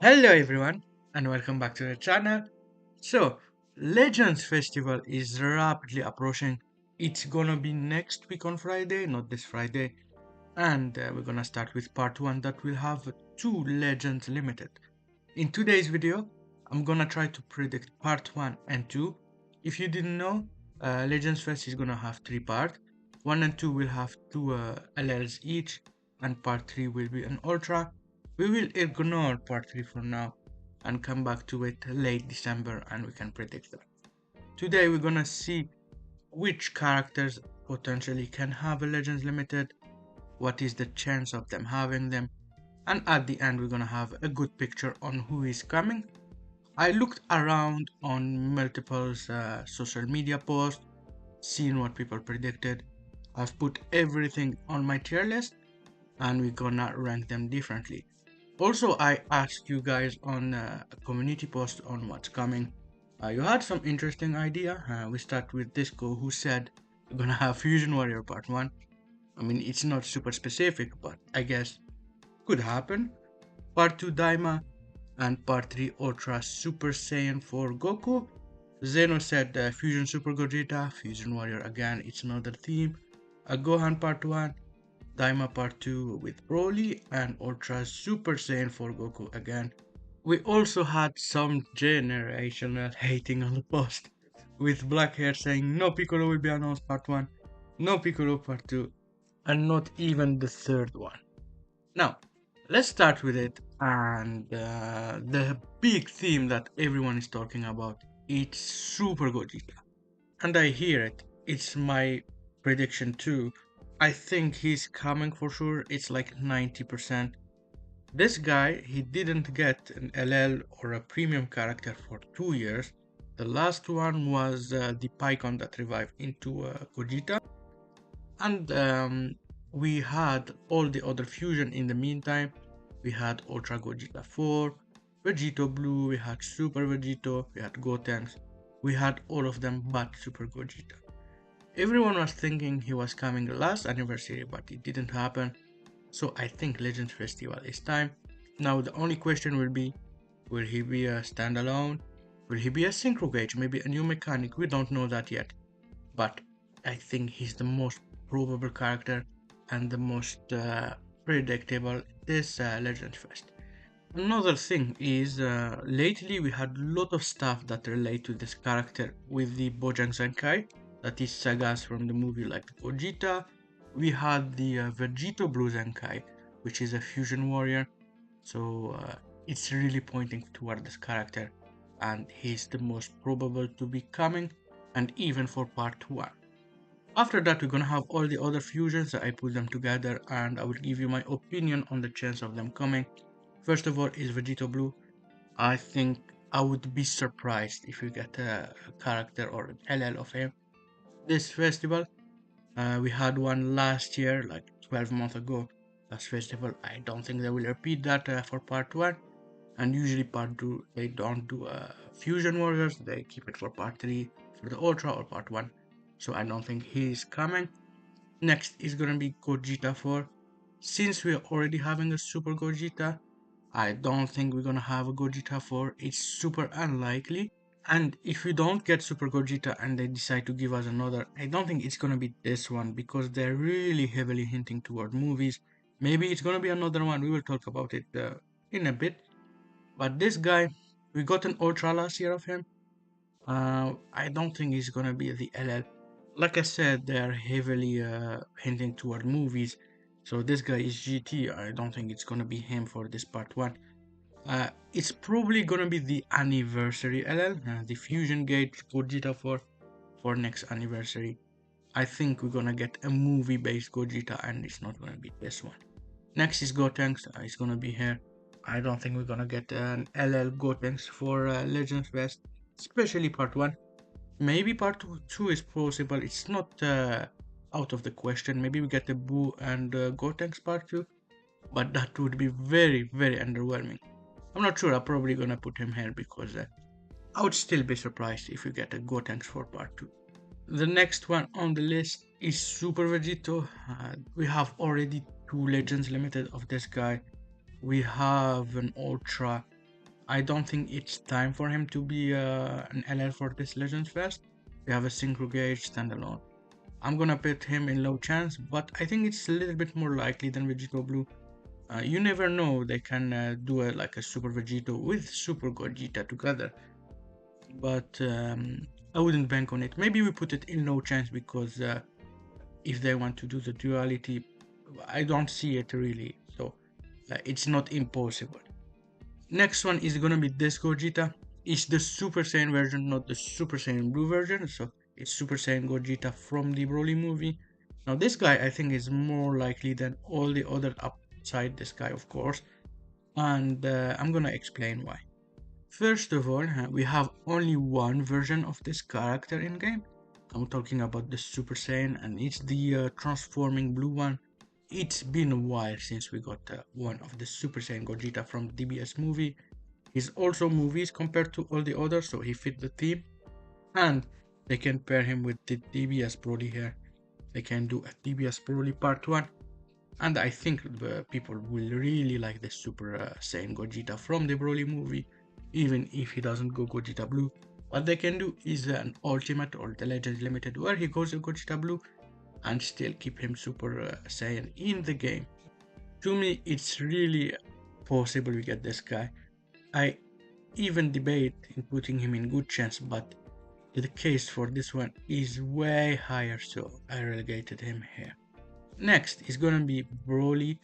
Hello everyone and welcome back to the channel. So, Legends Festival is rapidly approaching. It's gonna be next week on Friday, not this Friday. And we're gonna start with part 1 that will have two Legends Limited. In today's video, I'm gonna try to predict part 1 and 2. If you didn't know, Legends Fest is gonna have 3 parts. 1 and 2 will have 2 LLs each, and part 3 will be an Ultra. We will ignore part 3 for now and come back to it late December and we can predict that. Today we're gonna see which characters potentially can have a Legends Limited, what is the chance of them having them, and at the end we're gonna have a good picture on who is coming. I looked around on multiple social media posts, seen what people predicted. I've put everything on my tier list and we're gonna rank them differently. Also, I asked you guys on a community post on what's coming. You had some interesting idea. We start with Disco, who said we're gonna have Fusion Warrior Part 1. I mean, it's not super specific, but I guess could happen. Part 2 Daima, and Part 3 Ultra Super Saiyan 4 Goku. Zeno said Fusion Super Gogeta, Fusion Warrior again, it's another theme. A Gohan Part 1, Daima Part 2 with Broly, and Ultra Super Saiyan 4 Goku again. We also had some generational hating on the post, with Blackhair saying no Piccolo will be announced Part 1, no Piccolo Part 2, and not even the third one. Now, let's start with it. And the big theme that everyone is talking about, it's Super Gogeta. And I hear it. It's my prediction too. I think he's coming for sure. It's like 90%. This guy, he didn't get an LL or a premium character for 2 years. The last one was the Pycon that revived into Gogeta. And we had all the other fusion in the meantime. We had Ultra Gogeta 4, Vegito Blue, we had Super Vegito, we had Gotenks, we had all of them but Super Gogeta. Everyone was thinking he was coming last anniversary, but it didn't happen. So I think Legends Festival is time. Now the only question will be, will he be a standalone? Will he be a synchro gauge? Maybe a new mechanic? We don't know that yet. But I think he's the most probable character and the most predictable this Legends Fest. Another thing is, lately we had a lot of stuff that relate to this character with the Bojang Zenkai, that is sagas from the movie like Gogeta. We had the Vegito Blue Zenkai, which is a fusion warrior, so it's really pointing toward this character, and he's the most probable to be coming, and even for part 1. After that, we're gonna have all the other fusions. I put them together and I will give you my opinion on the chance of them coming. First of all is Vegito Blue. I think I would be surprised if you get a character or an LL of him. This festival, we had one last year, like 12 months ago. Last festival, I don't think they will repeat that for part 1. And usually part 2, they don't do Fusion Warriors, they keep it for part 3, for the Ultra or part 1. So I don't think he is coming. Next is gonna be Gogeta 4. Since we are already having a Super Gogeta, I don't think we're gonna have a Gogeta 4. It's super unlikely. And if we don't get Super Gogeta and they decide to give us another, I don't think it's gonna be this one because they're really heavily hinting toward movies. Maybe it's gonna be another one. We will talk about it in a bit. But this guy, we got an Ultra last year of him. I don't think he's gonna be the LL. Like I said, they are heavily hinting toward movies. So this guy is GT. I don't think it's gonna be him for this part 1. It's probably gonna be the anniversary LL, the Fusion Gate Gogeta for next anniversary. I think we're gonna get a movie-based Gogeta, and it's not gonna be this one. Next is Gotenks. It's gonna be here. I don't think we're gonna get an LL Gotenks for Legends Fest, especially part 1. Maybe part 2 is possible. It's not out of the question. Maybe we get a Boo and Gotenks part 2, but that would be very, very underwhelming. I'm not sure. I'm probably gonna put him here because I would still be surprised if we get a Gotenks for part 2. The next one on the list is Super Vegito. We have already 2 Legends Limited of this guy. We have an Ultra I don't think it's time for him to be an LL for this Legends Fest. We have a Synchro Gauge standalone. I'm gonna put him in low chance, but I think it's a little bit more likely than Vegito Blue. You never know, they can do like a Super Vegito with Super Gogeta together, but I wouldn't bank on it. Maybe we put it in low chance because if they want to do the duality, I don't see it really, so it's not impossible. Next one is gonna be this Gogeta. It's the Super Saiyan version, not the Super Saiyan Blue version. So it's Super Saiyan Gogeta from the Broly movie. Now this guy I think is more likely than all the other upside this guy, of course, and I'm gonna explain why. First of all, we have only one version of this character in game. I'm talking about the Super Saiyan, and it's the transforming blue one. It's been a while since we got one of the Super Saiyan Gogeta from the DBS movie. He's also movies compared to all the others, so he fit the theme. And they can pair him with the DBS Broly here. They can do a DBS Broly Part 1. And I think the people will really like the Super Saiyan Gogeta from the Broly movie, even if he doesn't go Gogeta Blue. What they can do is an Ultimate or the Legends Limited where he goes Gogeta Blue and still keep him Super Saiyan in the game. To me, it's really possible we get this guy. I even debate in putting him in good chance, but the case for this one is way higher, so I relegated him here. Next is gonna be Broly,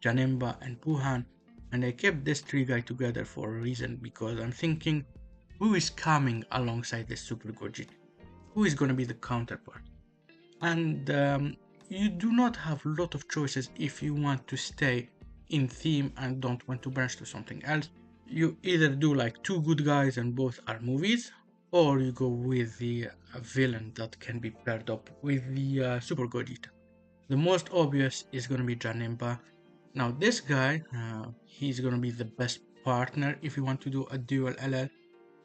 Janemba, and Puhan, and I kept this three guy together for a reason because I'm thinking who is coming alongside the Super Gogeta? Who is gonna be the counterpart? And you do not have a lot of choices if you want to stay in theme and don't want to branch to something else. You either do like two good guys and both are movies, or you go with the villain that can be paired up with the Super Gogeta. The most obvious is gonna be Janemba. Now this guy, he's gonna be the best partner if you want to do a dual LL,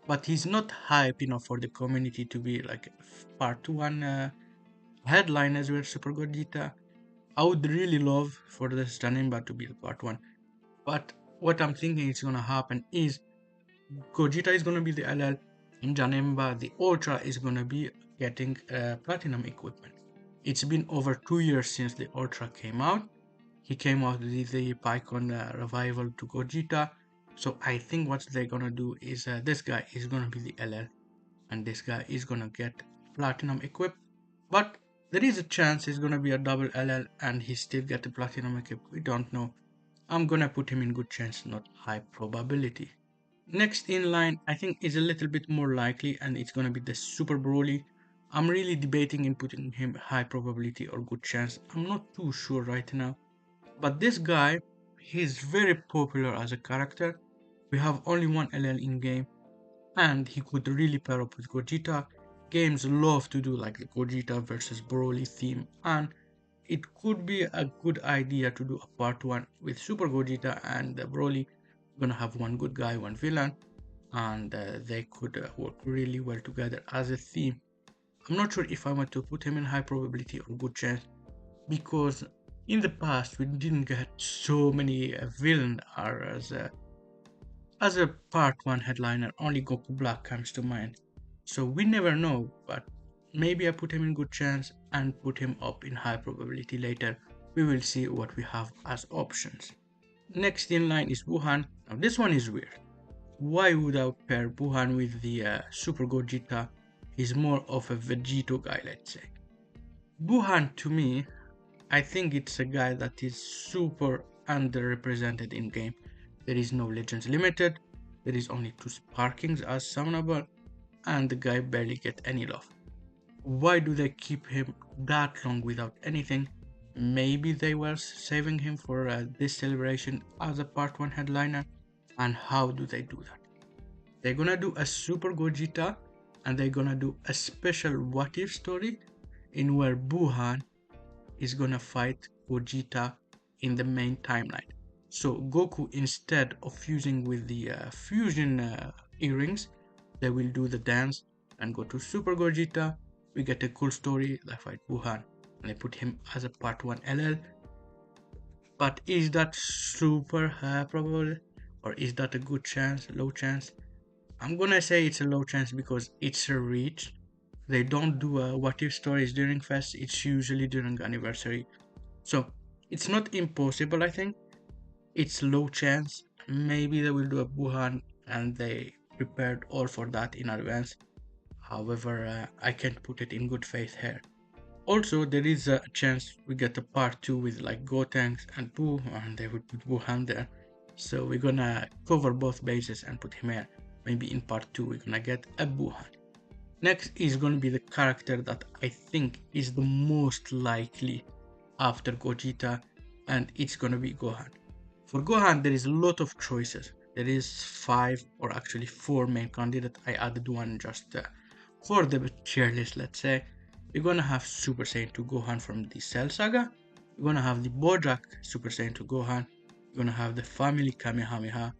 but he's not hype enough for the community to be like part one headliners were Super Gogeta. I would really love for this Janemba to be the part one, but what I'm thinking is gonna happen is Gogeta is gonna be the LL, and Janemba, the Ultra, is gonna be getting platinum equipment. It's been over 2 years since the Ultra came out. He came out with the Pycon revival to Gogeta. So I think what they're gonna do is this guy is gonna be the LL, and this guy is gonna get platinum equipped. But there is a chance he's gonna be a double LL and he still get the platinum equipped. We don't know. I'm gonna put him in good chance, not high probability. Next in line, I think is a little bit more likely, and it's gonna be the Super Broly. I'm really debating in putting him high probability or good chance. I'm not too sure right now. But this guy, he's very popular as a character. We have only one LL in game, and he could really pair up with Gogeta. Games love to do like the Gogeta versus Broly theme, and it could be a good idea to do a part one with Super Gogeta and Broly. Gonna have one good guy, one villain, and they could work really well together as a theme. I'm not sure if I want to put him in high probability or good chance because in the past we didn't get so many villain as a part one headliner. Only Goku Black comes to mind, so we never know. But maybe I put him in good chance and put him up in high probability later. We will see what we have as options. Next in line is Wuhan. Now this one is weird. Why would I pair Wuhan with the Super Gogeta? He's more of a Vegito guy, let's say. Wuhan to me, I think it's a guy that is super underrepresented in game. There is no Legends Limited, there is only two Sparkings as summonable, and the guy barely get any love. Why do they keep him that long without anything? Maybe they were saving him for this celebration as a part 1 headliner. And how do they do that? They're gonna do a Super Gogeta and they're gonna do a special what if story in where Buhan is gonna fight Gogeta in the main timeline. So Goku, instead of fusing with the fusion earrings, they will do the dance and go to Super Gogeta. We get a cool story. They fight Wuhan and they put him as a part 1 LL. But is that super probable? or is that a good chance, low chance? I'm gonna say it's a low chance because it's a reach. They don't do what if stories during fest, it's usually during anniversary. So it's not impossible, I think. It's low chance. Maybe they will do a Wuhan and they prepared all for that in advance. However, I can't put it in good faith here. Also, there is a chance we get a part 2 with like Gotenks and Boo, and they would put Wuhan there. So we're gonna cover both bases and put him here. Maybe in part 2 we're gonna get a Wuhan. Next is gonna be the character that I think is the most likely after Gogeta, and it's gonna be Gohan. For Gohan, there is a lot of choices. There is 5 or actually 4 main candidates. I added one just for the tier list, let's say. We're gonna have Super Saiyan 2 Gohan from the Cell Saga. We're gonna have the Bojack Super Saiyan 2 Gohan. We're gonna have the Family Kamehameha,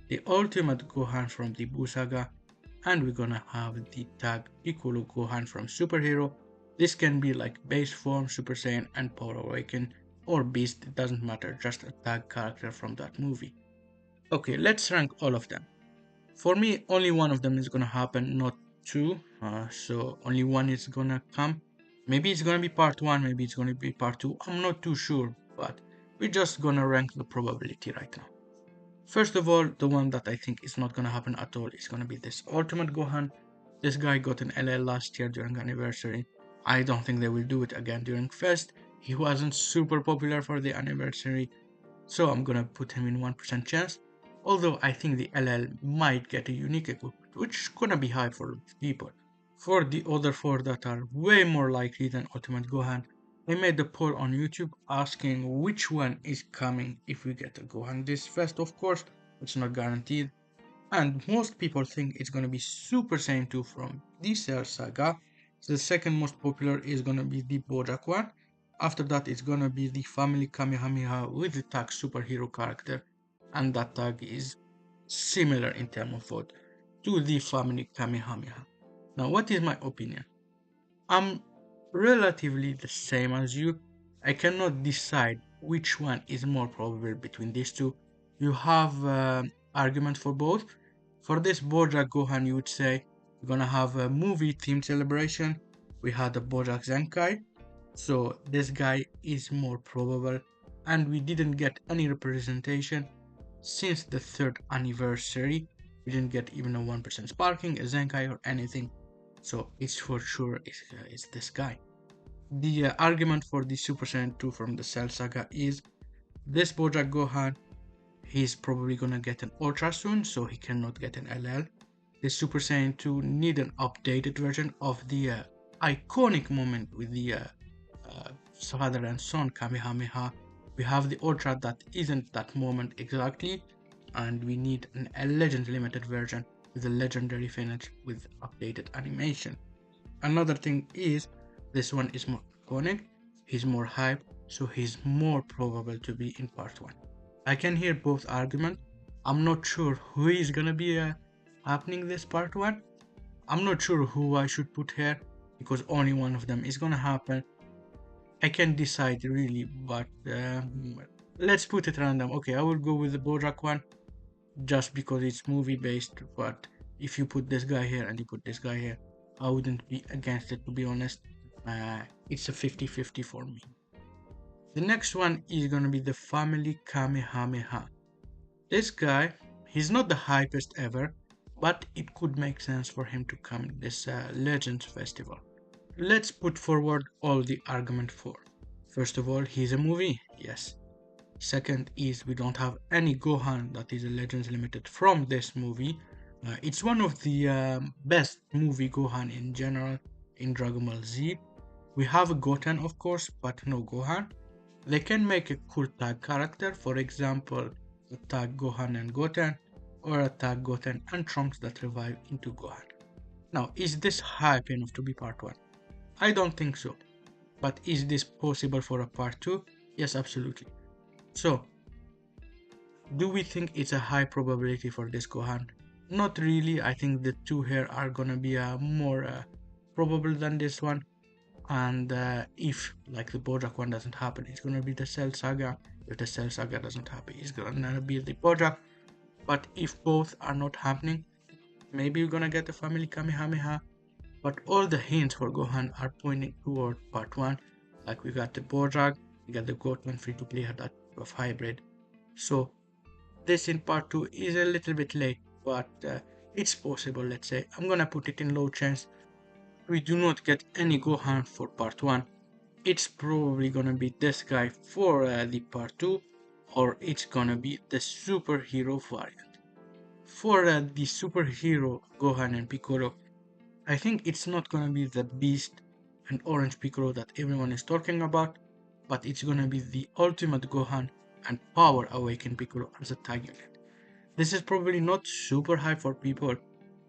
the Ultimate Gohan from the Buu Saga, and we're gonna have the tag Piccolo Gohan from Superhero. This can be like base form, Super Saiyan, and Power Awaken, or Beast, it doesn't matter, just a tag character from that movie. Okay, let's rank all of them. For me, only one of them is gonna happen, not two, so only one is gonna come. Maybe it's gonna be part 1, maybe it's gonna be part 2, I'm not too sure, but we're just gonna rank the probability right now. First of all, the one that I think is not gonna happen at all is gonna be this Ultimate Gohan. This guy got an LL last year during anniversary. I don't think they will do it again during Fest. He wasn't super popular for the anniversary, so I'm gonna put him in 1% chance. Although I think the LL might get a unique equipment, which is gonna be high for people. For the other 4 that are way more likely than Ultimate Gohan, I made a poll on YouTube asking which one is coming if we get a Gohan this fest. Of course, it's not guaranteed, and most people think it's gonna be Super Saiyan 2 from the Cell Saga. The second most popular is gonna be the Bojack one. After that, it's gonna be the Family Kamehameha with the tag superhero character, and that tag is similar in terms of vote to the Family Kamehameha. Now, what is my opinion? I'm relatively the same as you. I cannot decide which one is more probable between these two. You have argument for both. For this Bojack Gohan, you would say we're gonna have a movie themed celebration. We had a Bojack Zenkai, so this guy is more probable, and we didn't get any representation since the 3rd anniversary. We didn't get even a 1% sparking, a Zenkai, or anything. So it's for sure it's this guy. The argument for the Super Saiyan 2 from the Cell Saga is this Bojack Gohan, he's probably gonna get an Ultra soon, so he cannot get an LL. The Super Saiyan 2 need an updated version of the iconic moment with the father and son Kamehameha. We have the Ultra that isn't that moment exactly, and we need a Legend limited version with a legendary finish with updated animation. Another thing is this one is more iconic, he's more hype, so he's more probable to be in part 1. I can hear both arguments. I'm not sure who is gonna be happening this part 1. I'm not sure who I should put here because only one of them is gonna happen. I can't decide really, but let's put it random. Okay, I will go with the Bojack one just because it's movie based, but if you put this guy here and you put this guy here, I wouldn't be against it, to be honest. It's a 50-50 for me. The next one is gonna be the Family Kamehameha. This guy, he's not the hypest ever, but it could make sense for him to come to this Legends Festival. Let's put forward all the argument for. First of all, he's a movie, yes. Second is we don't have any Gohan that is a Legends Limited from this movie. It's one of the best movie Gohan in general in Dragon Ball Z. We have a Goten of course, but no Gohan. They can make a cool tag character, for example, a tag Gohan and Goten, or a tag Goten and Trunks that revive into Gohan. Now, is this hype enough to be part 1? I don't think so. But is this possible for a part 2? Yes, absolutely. So, do we think it's a high probability for this Gohan? Not really. I think the 2 here are gonna be more probable than this one. And if like the Bojack one doesn't happen, it's gonna be the Cell Saga. If the Cell Saga doesn't happen, it's gonna be the Bojack. But if both are not happening, maybe you're gonna get a family Kamehameha. But all the hints for Gohan are pointing toward part 1. Like we got the Bordrag, we got the Goatman free to play that of hybrid. So this in part 2 is a little bit late, but it's possible, let's say. I'm gonna put it in low chance. We do not get any Gohan for part 1. It's probably gonna be this guy for the part 2, or it's gonna be the superhero variant. For the superhero Gohan and Piccolo, I think it's not gonna be the Beast and Orange Piccolo that everyone is talking about, but it's gonna be the Ultimate Gohan and Power Awakened Piccolo as a tag unit. This is probably not super high for people,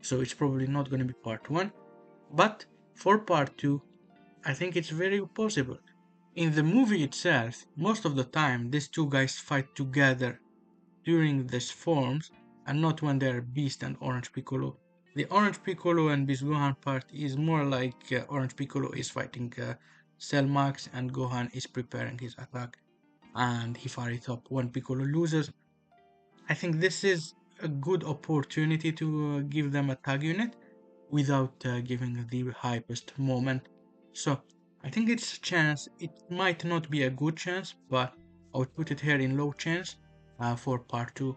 so it's probably not gonna be part 1, but for part 2, I think it's very possible. In the movie itself, most of the time these two guys fight together during these forms and not when they're Beast and Orange Piccolo. The Orange Piccolo and Beast Gohan part is more like Orange Piccolo is fighting Cell Max and Gohan is preparing his attack and he fires it up when Piccolo loses. I think this is a good opportunity to give them a tag unit without giving the hypest moment. So I think it's a chance. It might not be a good chance, but I would put it here in low chance for part 2.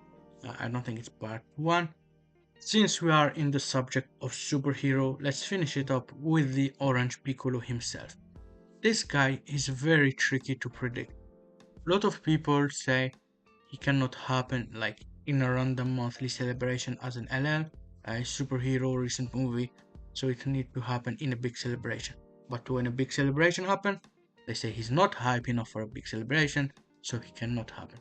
I don't think it's part 1. Since we are in the subject of superhero, let's finish it up with the Orange Piccolo himself. This guy is very tricky to predict. A lot of people say he cannot happen like in a random monthly celebration as an LL, a superhero recent movie, so it needs to happen in a big celebration. But when a big celebration happens, they say he's not hype enough for a big celebration, so he cannot happen.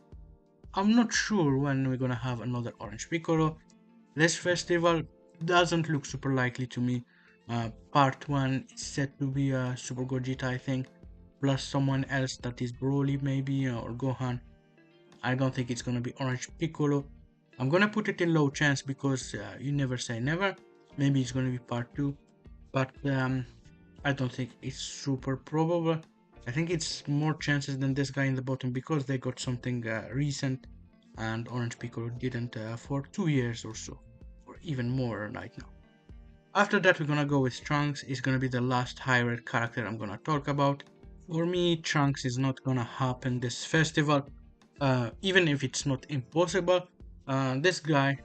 I'm not sure when we're gonna have another Orange Piccolo. This festival doesn't look super likely to me. Part 1 is set to be a Super Gogeta, I think, plus someone else that is Broly maybe, or Gohan. I don't think it's gonna be Orange Piccolo. I'm gonna put it in low chance because you never say never. Maybe it's gonna be part 2, but I don't think it's super probable. I think it's more chances than this guy in the bottom because they got something recent and Orange Piccolo didn't for 2 years or so, or even more right now. After that, we're gonna go with Trunks. It's gonna be the last high rate character I'm gonna talk about. For me, Trunks is not gonna happen this festival, even if it's not impossible. This guy,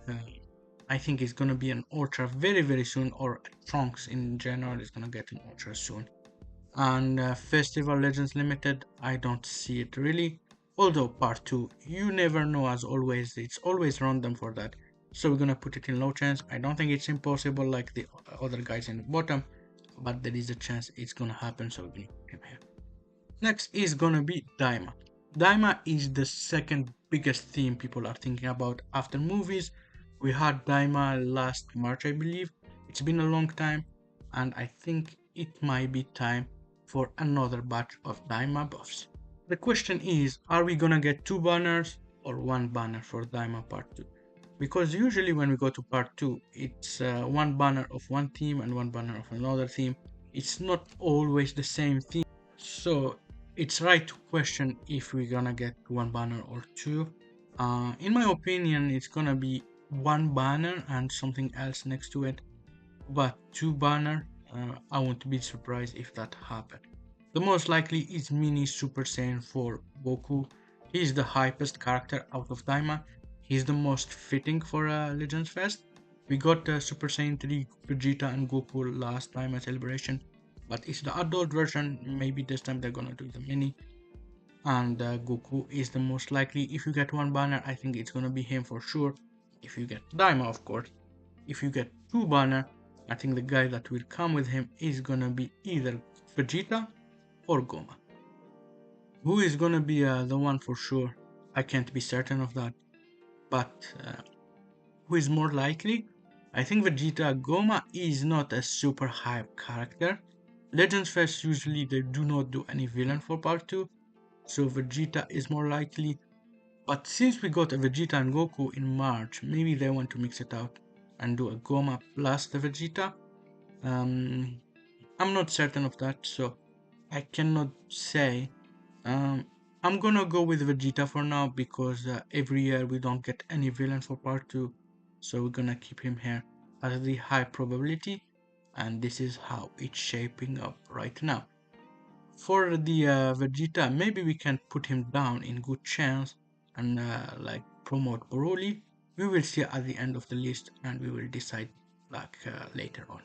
I think, is gonna be an Ultra very, very soon, or Trunks in general is gonna get an Ultra soon. And Festival Legends Limited, I don't see it really. Although part 2, you never know, as always, it's always random for that. So we're gonna put it in low chance. I don't think it's impossible like the other guys in the bottom, but there is a chance it's gonna happen, so we're gonna put him here. Next is gonna be Daima. Daima is the second biggest theme people are thinking about after movies. We had Daima last March, I believe. It's been a long time, and I think it might be time for another batch of Daima buffs. The question is, are we gonna get two banners or one banner for Daima Part 2? Because usually when we go to Part 2, it's one banner of one team and one banner of another team. It's not always the same theme. So it's right to question if we're gonna get one banner or two. In my opinion, it's gonna be one banner and something else next to it, but two banner, I won't be surprised if that happened. The most likely is Mini Super Saiyan 4 Goku. He's the hypest character out of Daima. He's the most fitting for a Legends Fest. We got Super Saiyan 3 Vegeta and Goku last time at Celebration, but it's the adult version. Maybe this time they're gonna do the mini. And Goku is the most likely. If you get one banner, I think it's gonna be him for sure. If you get Daima, of course. If you get two banner, I think the guy that will come with him is gonna be either Vegeta or Goma. Who is gonna be the one for sure? I can't be certain of that. But who is more likely? I think Vegeta. Goma is not a super hype character. Legends Fest usually they do not do any villain for part 2, so Vegeta is more likely. But since we got a Vegeta and Goku in March, maybe they want to mix it out and do a Goma plus the Vegeta. I'm not certain of that, so I cannot say. I'm gonna go with Vegeta for now because every year we don't get any villain for part 2, so we're gonna keep him here as the high probability, and this is how it's shaping up right now. For the Vegeta, maybe we can put him down in good chance and like promote Broly. We will see at the end of the list and we will decide like later on.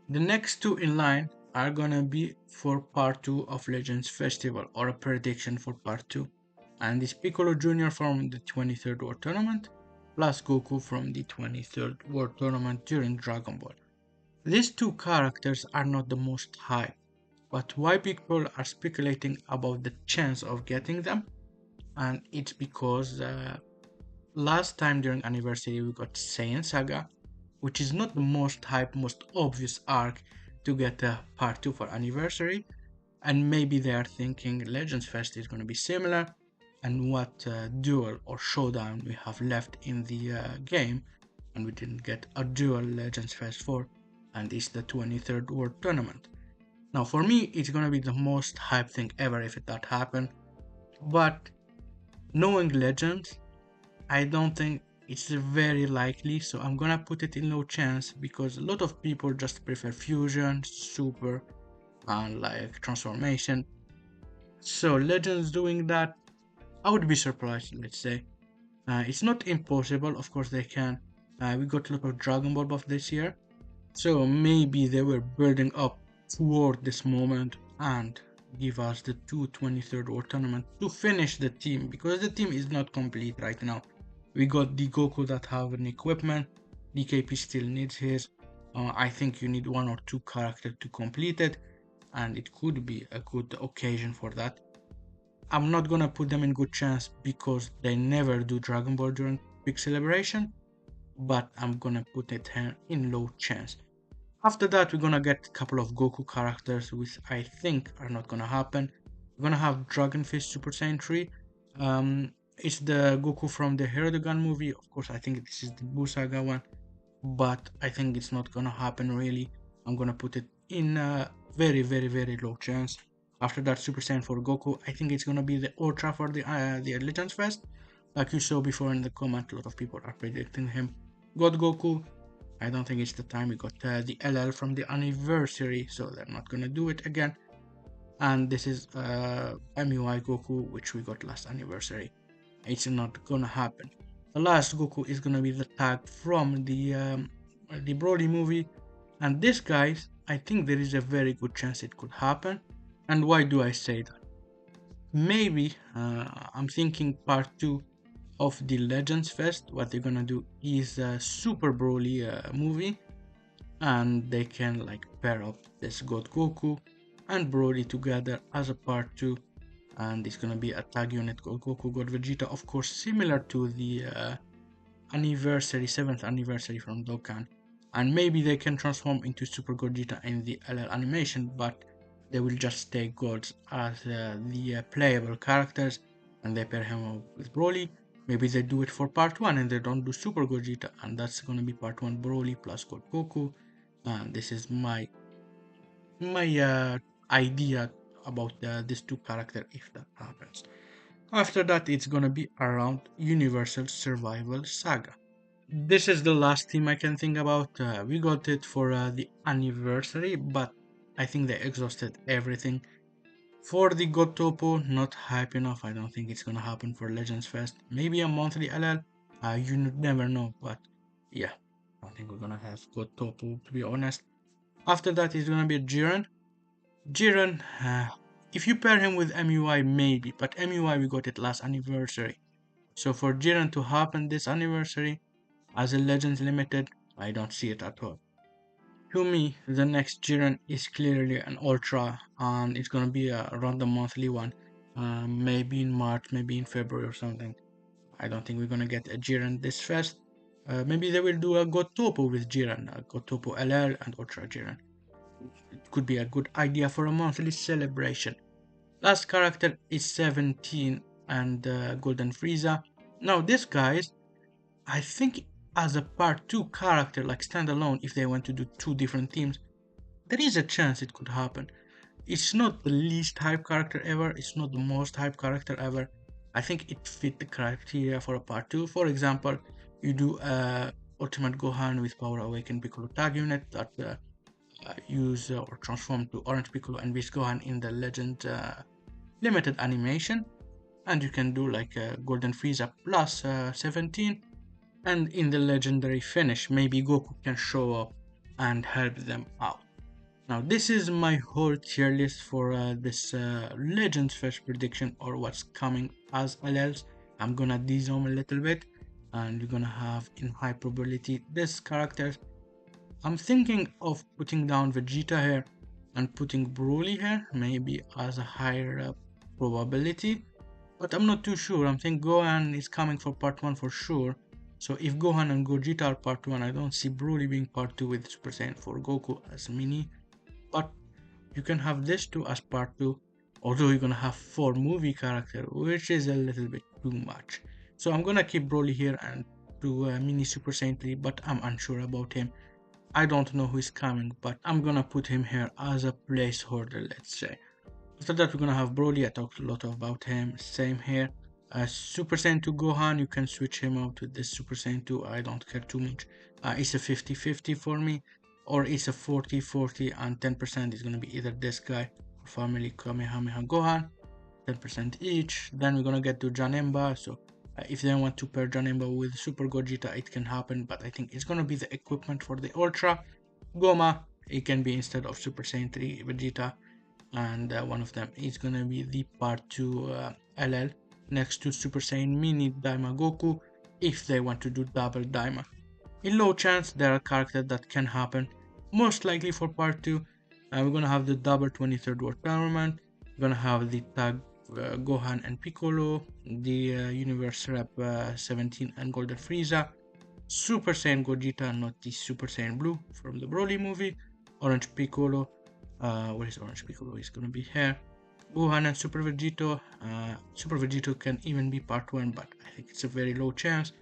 The next two in line are gonna be for part 2 of Legends Festival or a prediction for part 2. And it's Piccolo Jr. from the 23rd World Tournament plus Goku from the 23rd World Tournament during Dragon Ball. These two characters are not the most hype, but why people are speculating about the chance of getting them? And it's because last time during anniversary we got Saiyan Saga, which is not the most hype, most obvious arc to get a part 2 for anniversary, and maybe they are thinking Legends Fest is going to be similar, and what duel or showdown we have left in the game, and we didn't get a duel Legends Fest for, and it's the 23rd World Tournament. Now for me it's going to be the most hype thing ever if it that happen, but knowing Legends, I don't think it's very likely, so I'm gonna put it in low chance because a lot of people just prefer fusion, super, and like transformation. So Legends doing that, I would be surprised. Let's say it's not impossible. Of course they can. We got a lot of Dragon Ball buff this year, so maybe they were building up toward this moment and give us the 223rd World Tournament to finish the team because the team is not complete right now. We got the Goku that have an equipment, DKP still needs his. I think you need one or two characters to complete it, and it could be a good occasion for that. I'm not gonna put them in good chance because they never do Dragon Ball during big celebration, but I'm gonna put it here in low chance. After that, we're gonna get a couple of Goku characters, which I think are not gonna happen. We're gonna have Dragon Fist Super Saiyan 3. It's the Goku from the Hero Gun movie. Of course, I think this is the Buu Saga one, but I think it's not gonna happen really. I'm gonna put it in a very, very, very low chance. After that, Super Saiyan for Goku, I think it's gonna be the Ultra for the Legends Fest. Like you saw before in the comment, a lot of people are predicting him. God Goku, I don't think it's the time. We got the LL from the anniversary, so they're not gonna do it again. And this is MUI Goku, which we got last anniversary. It's not gonna happen. The last Goku is gonna be the tag from the Broly movie, and this, guys, I think there is a very good chance it could happen. And why do I say that? Maybe I'm thinking part 2 of the Legends Fest. What they're gonna do is a Super Broly movie, and they can like pair up this God Goku and Broly together as a part 2, and it's gonna be a tag unit called Goku God Vegeta, of course similar to the anniversary 7th anniversary from Dokkan, and maybe they can transform into Super Gogeta in the LL animation, but they will just take gods as the playable characters, and they pair him up with Broly. Maybe they do it for part 1 and they don't do Super Gogeta, and that's gonna be part 1 Broly plus God Goku. And this is my idea about these two characters if that happens. After that, it's gonna be around Universal Survival Saga. This is the last team I can think about. We got it for the anniversary, but I think they exhausted everything. For the God Topo, not hype enough. I don't think it's gonna happen for Legends Fest. Maybe a monthly LL. You never know, but yeah, I don't think we're gonna have God Topo to be honest. After that, it's gonna be Jiren. Jiren, if you pair him with MUI, maybe, but MUI we got it last anniversary. So for Jiren to happen this anniversary as a Legends Limited, I don't see it at all. To me, the next Jiren is clearly an Ultra, and it's gonna be a random monthly one. Maybe in March, maybe in February or something. I don't think we're gonna get a Jiren this fest. Maybe they will do a Gotopo with Jiren, a Gotopo LL and Ultra Jiren. It could be a good idea for a monthly celebration. Last character is 17 and Golden Frieza. Now this guys, I think as a part 2 character like standalone, if they want to do two different teams, there is a chance it could happen. It's not the least hype character ever, it's not the most hype character ever. I think it fit the criteria for a part 2. For example, you do Ultimate Gohan with Power Awakened Piccolo tag unit that use or transform to Orange Piccolo and Beast Gohan in the Legend limited animation. And you can do like Golden Frieza plus 17. And in the legendary finish, maybe Goku can show up and help them out. Now, this is my whole tier list for this Legends Fest prediction or what's coming as LLs. I'm gonna de-zoom a little bit and you're gonna have in high probability this characters. I'm thinking of putting down Vegeta here and putting Broly here, maybe as a higher probability, but I'm not too sure. I'm thinking Gohan is coming for part 1 for sure. So if Gohan and Gogeta are part 1, I don't see Broly being part 2 with Super Saiyan 4 Goku as mini. But you can have this too as part 2, although you're gonna have 4 movie character, which is a little bit too much. So I'm gonna keep Broly here and do mini Super Saiyan 3, but I'm unsure about him. I don't know who is coming, but I'm gonna put him here as a placeholder, let's say. After that, we're gonna have Broly. I talked a lot about him. Same here. Super Saiyan 2 Gohan, you can switch him out with this Super Saiyan 2. I don't care too much. It's a 50-50 for me, or it's a 40-40, and 10% is gonna be either this guy or Family Kamehameha Gohan, 10% each. Then we're gonna get to Janemba. So if they want to pair Janemba with Super Gogeta, it can happen, but I think it's gonna be the equipment for the Ultra. Goma, it can be instead of Super Saiyan 3 Vegeta, and one of them is gonna be the part 2 LL next to Super Saiyan Mini Daima Goku if they want to do double Daima. In low chance, there are characters that can happen. Most likely for part 2, we're gonna have the double 23rd World Tournament, we're gonna have the tag Gohan and Piccolo, the Universe Rep 17 and Golden Frieza, Super Saiyan Gogeta, not the Super Saiyan Blue from the Broly movie, Orange Piccolo, where is Orange Piccolo? He's gonna be here. Gohan and Super Vegito. Super Vegito can even be part 1, but I think it's a very low chance.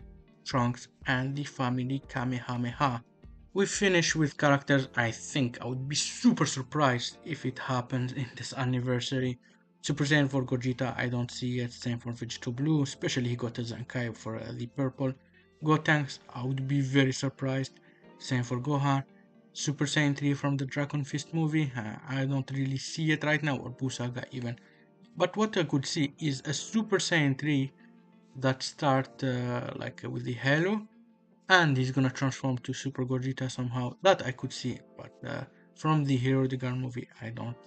Trunks and the family Kamehameha. We finish with characters I think I would be super surprised if it happens in this anniversary. Super Saiyan for Gogeta, I don't see it. Same for Vegito Blue, especially he got a Zankai for the purple. Gotenks, I would be very surprised. Same for Gohan. Super Saiyan 3 from the Dragon Fist movie, I don't really see it right now, or Buu Saga even. But what I could see is a Super Saiyan 3 that start like with the Halo, and he's gonna transform to Super Gogeta somehow. That I could see, but from the Hero the Gun movie, I don't.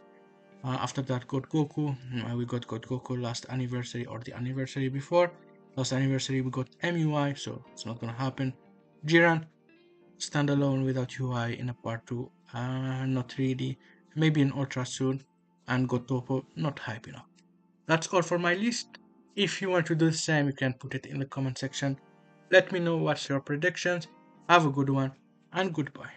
After that, got Goku. We got Goku last anniversary or the anniversary before. Last anniversary we got MUI, so it's not gonna happen. Jiran, standalone without UI in a part 2. Not really. Maybe in Ultra soon. And Gotopo, not hype enough. That's all for my list. If you want to do the same, you can put it in the comment section. Let me know what's your predictions. Have a good one and goodbye.